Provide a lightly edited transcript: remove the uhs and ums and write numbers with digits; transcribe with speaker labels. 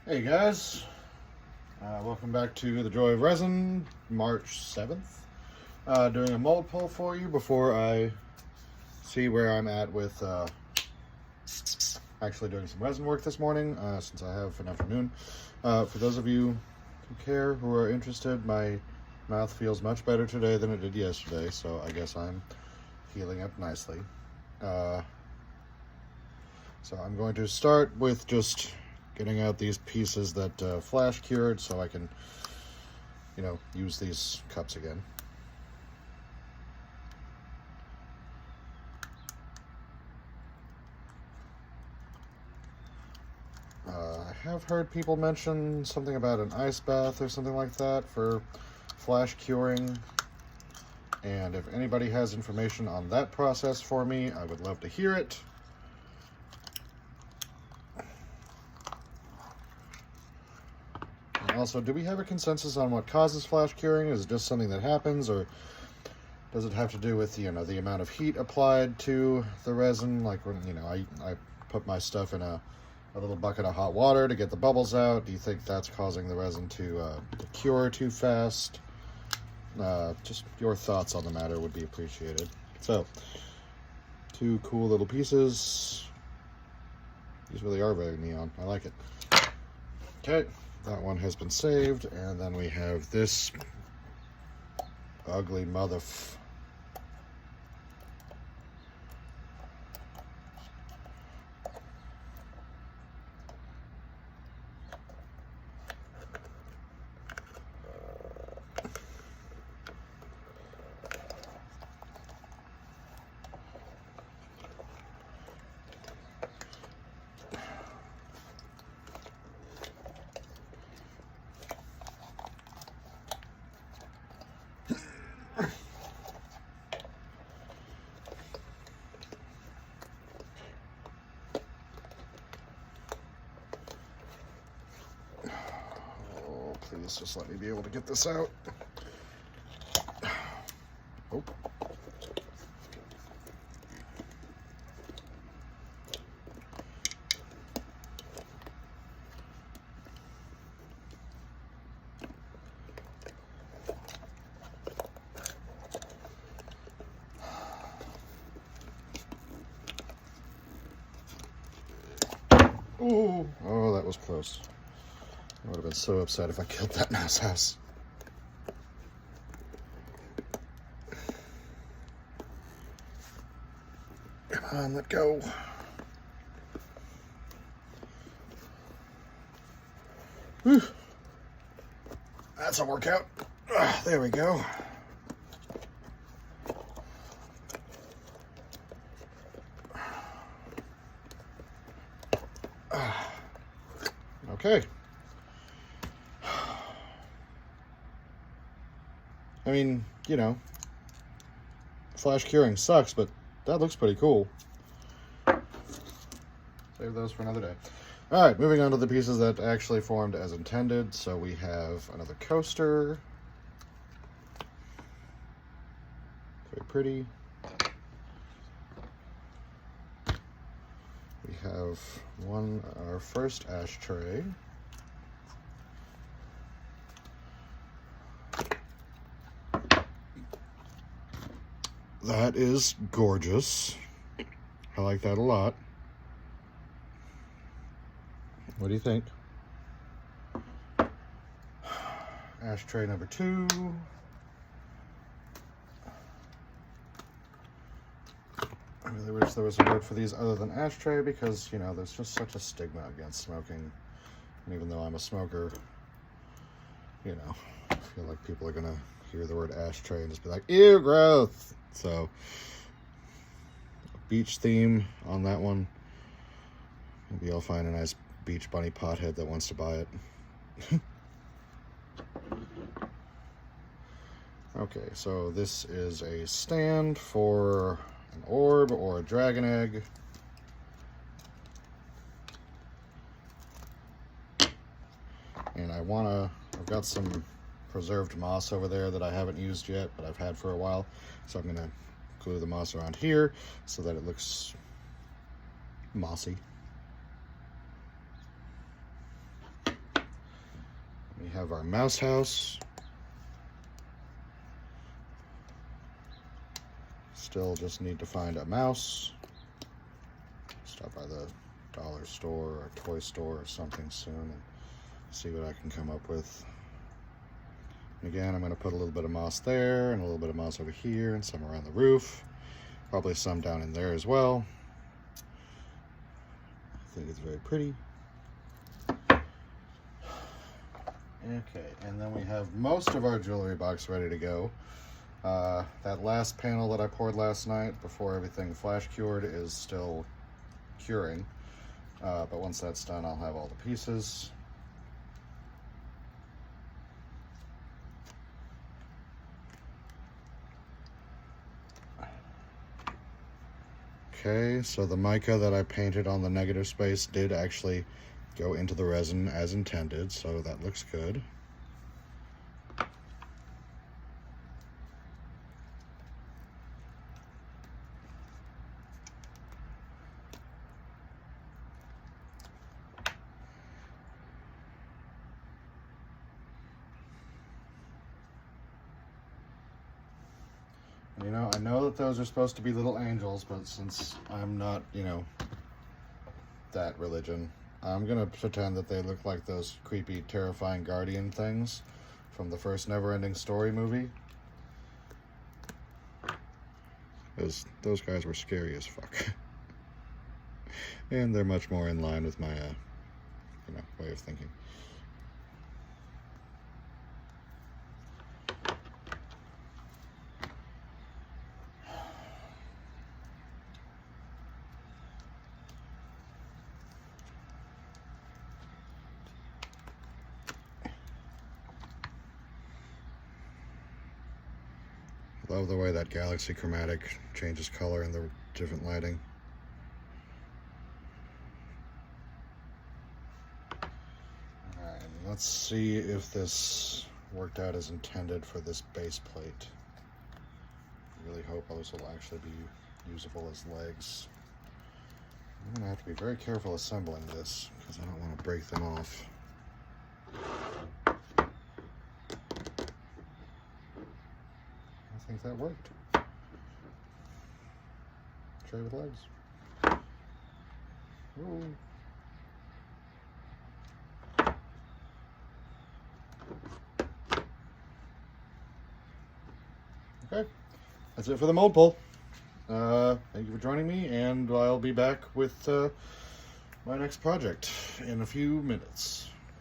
Speaker 1: Hey guys, welcome back to the Joy of Resin, March 7th. Doing a mold pull for you before I see where I'm at with actually doing some resin work this morning, since I have an afternoon. For those of you who care, who are interested, my mouth feels much better today than it did yesterday, so I guess I'm healing up nicely. So I'm going to start with just getting out these pieces that flash cured so I can, use these cups again. I have heard people mention something about an ice bath or something like that for flash curing. And if anybody has information on that process for me, I would love to hear it. Also, do we have a consensus on what causes flash curing? Is it just something that happens, or does it have to do with, the amount of heat applied to the resin? Like when, I put my stuff in a little bucket of hot water to get the bubbles out. Do you think that's causing the resin to cure too fast? Just your thoughts on the matter would be appreciated. So, two cool little pieces. These really are very neon. I like it. Okay. That one has been saved, and then we have this ugly Please just let me be able to get this out. Oh. Ooh. Oh, that was close. I would have been so upset if I killed that mouse house. Come on, let go. Whew. That's a workout. There we go. Okay. I mean, flash curing sucks, but that looks pretty cool. Save those for another day. All right, moving on to the pieces that actually formed as intended. So we have another coaster. Very pretty. We have our first ashtray. That is gorgeous. I like that a lot. What do you think? Ashtray number 2. I really wish there was a word for these other than ashtray, because, there's just such a stigma against smoking. And even though I'm a smoker, I feel like people are going to hear the word ashtray and just be like, ew, gross. So, beach theme on that one. Maybe I'll find a nice beach bunny pothead that wants to buy it. Okay, so this is a stand for an orb or a dragon egg. And I've got some preserved moss over there that I haven't used yet, but I've had for a while. So I'm going to glue the moss around here so that it looks mossy. We have our mouse house. Still just need to find a mouse. Stop by the dollar store or toy store or something soon and see what I can come up with. And again, I'm going to put a little bit of moss there and a little bit of moss over here and some around the roof. Probably some down in there as well. I think it's very pretty. Okay, and then we have most of our jewelry box ready to go. That last panel that I poured last night before everything flash cured is still curing. But once that's done, I'll have all the pieces. Okay, so the mica that I painted on the negative space did actually go into the resin as intended, so that looks good. You know, I know that those are supposed to be little angels, but since I'm not, you know, that religion, I'm gonna pretend that they look like those creepy, terrifying guardian things from the first Never-Ending Story movie. Those guys were scary as fuck. And they're much more in line with my, you know, way of thinking. Love the way that galaxy chromatic changes color in the different lighting. Alright, let's see if this worked out as intended for this base plate. I really hope those will actually be usable as legs. I'm going to have to be very careful assembling this because I don't want to break them off. I think that worked. Tray with legs. Ooh. Okay, that's it for the mold pull. Thank you for joining me, and I'll be back with my next project in a few minutes.